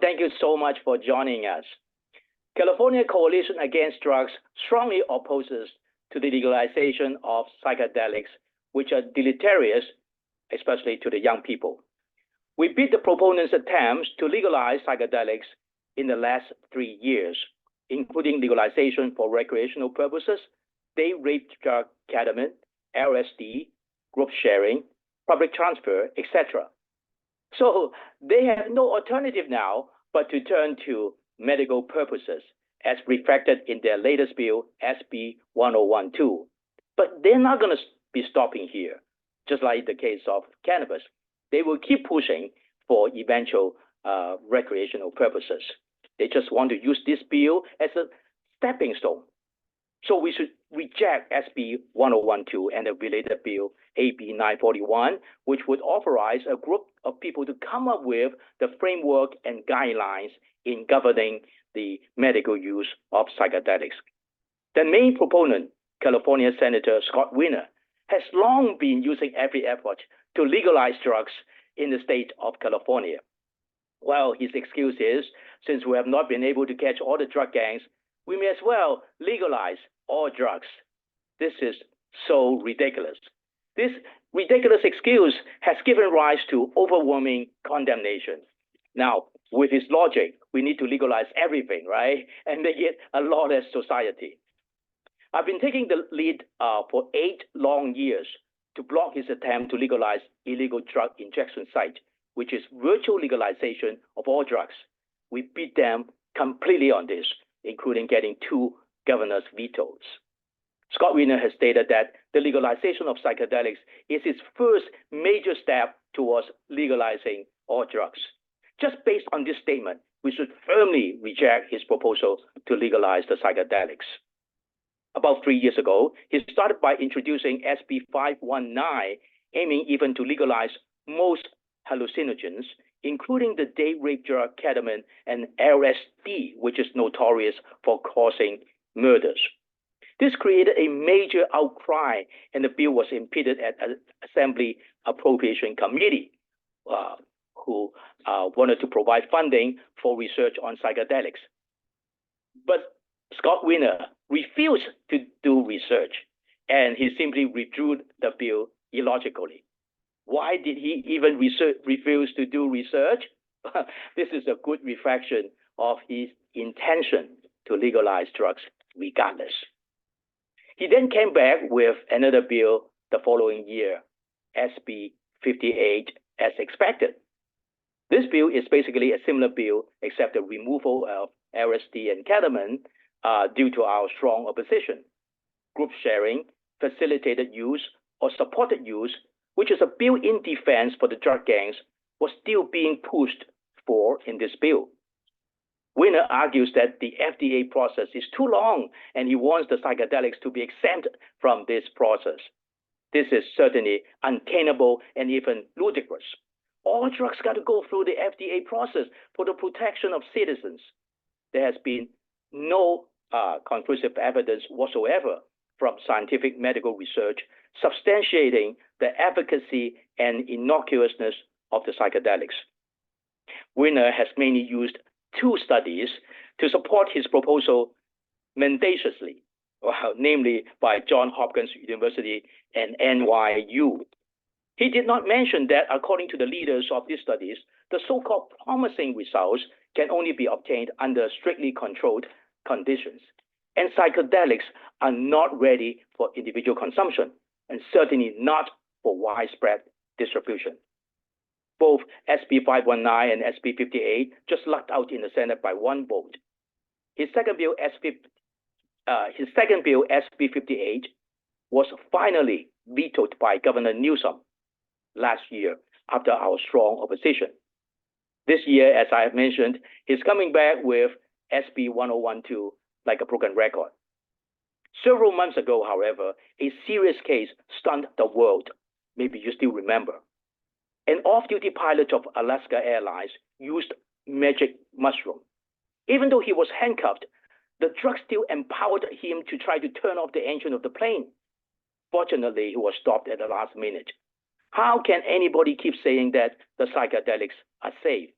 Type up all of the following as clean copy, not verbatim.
thank you so much for joining us. California Coalition Against Drugs strongly opposes to the legalization of psychedelics, which are deleterious, especially to the young people. We beat the proponents' attempts to legalize psychedelics in the last 3 years, including legalization for recreational purposes, day rape drug ketamine, LSD, group sharing, public transfer, etc. So they have no alternative now but to turn to medical purposes, as reflected in their latest bill, SB 1012. But they're not going to be stopping here, just like the case of cannabis. They will keep pushing for eventual recreational purposes. They just want to use this bill as a stepping stone. So we should reject SB 1012 and the related bill, AB 941, which would authorize a group of people to come up with the framework and guidelines in governing the medical use of psychedelics. The main proponent, California Senator Scott Wiener, has long been using every effort to legalize drugs in the state of California. Well, his excuse is, since we have not been able to catch all the drug gangs, we may as well legalize all drugs. This is so ridiculous. This ridiculous excuse has given rise to overwhelming condemnation. Now, with his logic, we need to legalize everything, right? And make it a lawless society. I've been taking the lead for 8 long years to block his attempt to legalize illegal drug injection site, which is virtual legalization of all drugs. We beat them completely on this, including getting 2 governors' vetoes. Scott Wiener has stated that the legalization of psychedelics is his first major step towards legalizing all drugs. Just based on this statement, we should firmly reject his proposal to legalize the psychedelics. About 3 years ago, he started by introducing SB 519, aiming even to legalize most hallucinogens, including the day rape drug ketamine and LSD, which is notorious for causing murders. This created a major outcry, and the bill was impeded at an Assembly Appropriation Committee, who wanted to provide funding for research on psychedelics. But Scott Wiener refused to do research, and he simply withdrew the bill illogically. Why did he even refuse to do research? This is a good reflection of his intention to legalize drugs regardless. He then came back with another bill the following year, SB 58, as expected. This bill is basically a similar bill, except the removal of LSD and ketamine due to our strong opposition. Group sharing, facilitated use, or supported use, which is a built-in defense for the drug gangs, was still being pushed for in this bill. Wiener argues that the FDA process is too long, and he wants the psychedelics to be exempt from this process. This is certainly untenable and even ludicrous. All drugs got to go through the FDA process for the protection of citizens. There has been no conclusive evidence whatsoever from scientific medical research substantiating the efficacy and innocuousness of the psychedelics. Wiener has mainly used 2 studies to support his proposal mendaciously, namely by Johns Hopkins University and NYU. He did not mention that according to the leaders of these studies, the so-called promising results can only be obtained under strictly controlled conditions. And psychedelics are not ready for individual consumption, and certainly not for widespread distribution. Both SB 519 and SB 58 just lucked out in the Senate by 1 vote. His second bill, SB 58, was finally vetoed by Governor Newsom last year after our strong opposition. This year, as I have mentioned, he's coming back with SB 1012 like a broken record. Several months ago, however, a serious case stunned the world. Maybe you still remember. An off-duty pilot of Alaska Airlines used magic mushroom. Even though he was handcuffed, the drug still empowered him to try to turn off the engine of the plane. Fortunately, he was stopped at the last minute. How can anybody keep saying that the psychedelics are safe?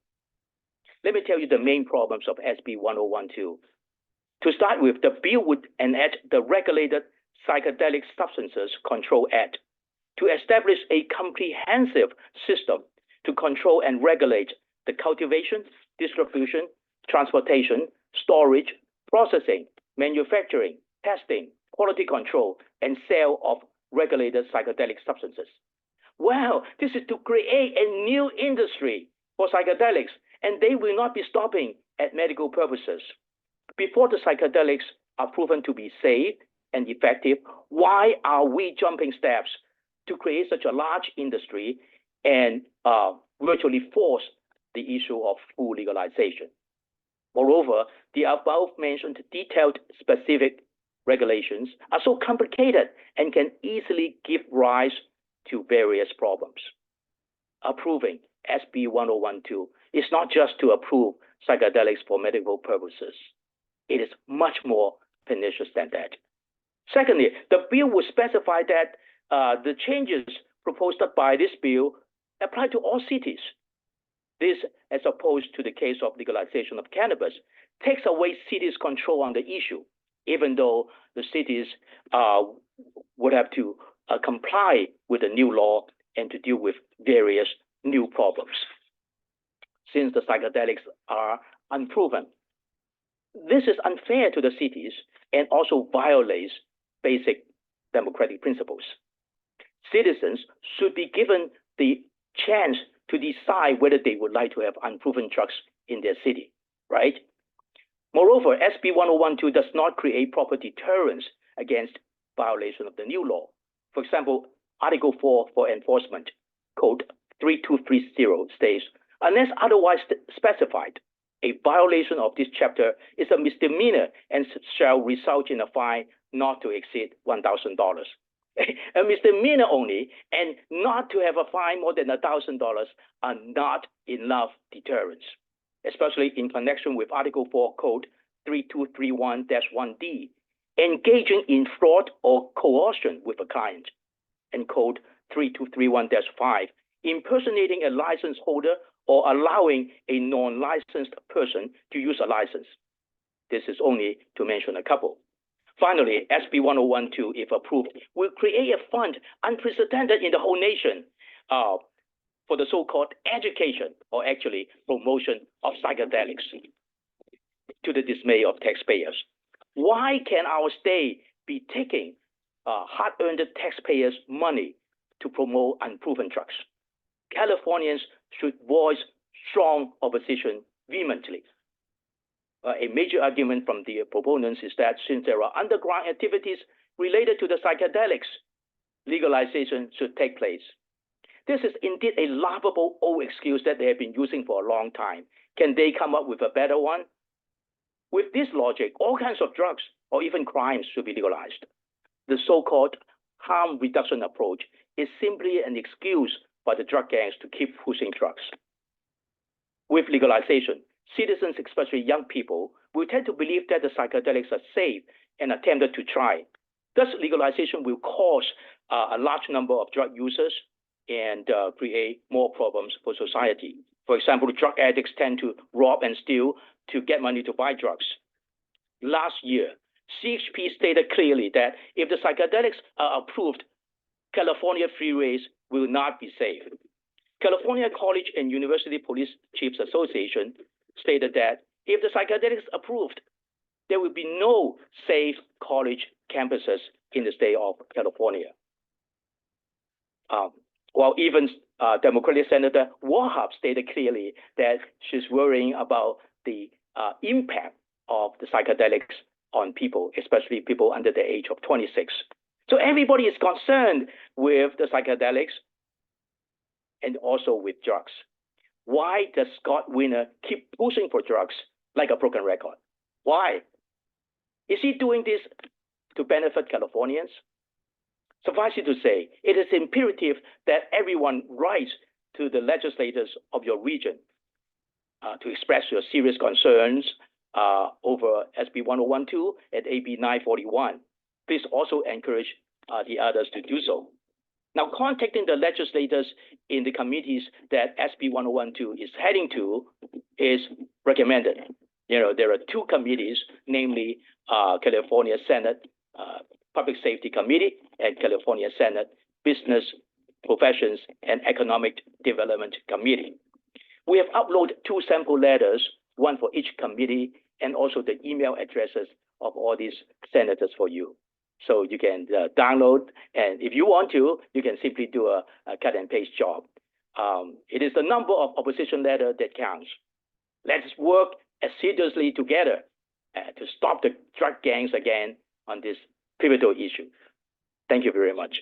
Let me tell you the main problems of SB 1012. To start with, the bill would enact the Regulated Psychedelic Substances Control Act to establish a comprehensive system to control and regulate the cultivation, distribution, transportation, storage, processing, manufacturing, testing, quality control, and sale of regulated psychedelic substances. Well, this is to create a new industry for psychedelics, and they will not be stopping at medical purposes. Before the psychedelics are proven to be safe and effective, why are we jumping steps to create such a large industry and virtually force the issue of full legalization? Moreover, the above-mentioned detailed specific regulations are so complicated and can easily give rise to various problems. Approving SB 1012 is not just to approve psychedelics for medical purposes. It is much more pernicious than that. Secondly, the bill will specify that the changes proposed by this bill apply to all cities. This, as opposed to the case of legalization of cannabis, takes away cities' control on the issue, even though the cities would have to comply with the new law and to deal with various new problems. Since the psychedelics are unproven, this is unfair to the cities and also violates basic democratic principles. Citizens should be given the chance to decide whether they would like to have unproven drugs in their city, right? Moreover, SB 1012 does not create proper deterrence against violation of the new law. For example, Article 4 for enforcement, Code 3230 states, unless otherwise specified, a violation of this chapter is a misdemeanor and shall result in a fine not to exceed $1,000. A misdemeanor only and not to have a fine more than $1,000 are not enough deterrence, especially in connection with Article 4 Code 3231-1D, engaging in fraud or coercion with a client, and Code 3231-5, impersonating a license holder or allowing a non-licensed person to use a license. This is only to mention a couple. Finally, SB 1012, if approved, will create a fund unprecedented in the whole nation for the so-called education, or actually promotion of psychedelics, to the dismay of taxpayers. Why can our state be taking hard-earned taxpayers' money to promote unproven drugs? Californians should voice strong opposition vehemently. A major argument from the proponents is that since there are underground activities related to the psychedelics, legalization should take place. This is indeed a laughable old excuse that they have been using for a long time. Can they come up with a better one? With this logic, all kinds of drugs or even crimes should be legalized. The so-called harm reduction approach is simply an excuse by the drug gangs to keep pushing drugs. With legalization, citizens, especially young people, will tend to believe that the psychedelics are safe and are tempted to try. Thus, legalization will cause a large number of drug users and create more problems for society. For example, drug addicts tend to rob and steal to get money to buy drugs. Last year, CHP stated clearly that if the psychedelics are approved, California freeways will not be safe. California College and University Police Chiefs Association stated that if the psychedelics are approved, there will be no safe college campuses in the state of California. While even Democratic Senator Warhap stated clearly that she's worrying about the impact of the psychedelics on people, especially people under the age of 26. So everybody is concerned with the psychedelics and also with drugs. Why does Scott Wiener keep pushing for drugs like a broken record? Why? Is he doing this to benefit Californians? Suffice it to say, it is imperative that everyone writes to the legislators of your region to express your serious concerns over SB 1012 and AB 941. Please also encourage the others to do so. Now, contacting the legislators in the committees that SB 1012 is heading to is recommended. There are two committees, namely California Senate Public Safety Committee and California Senate Business, Professions, and Economic Development Committee. We have uploaded two sample letters, one for each committee, and also the email addresses of all these senators for you. So you can download, and if you want to, you can simply do a cut and paste job. It is the number of opposition letters that counts. Let's work assiduously together to stop the drug gangs again on this pivotal issue. Thank you very much.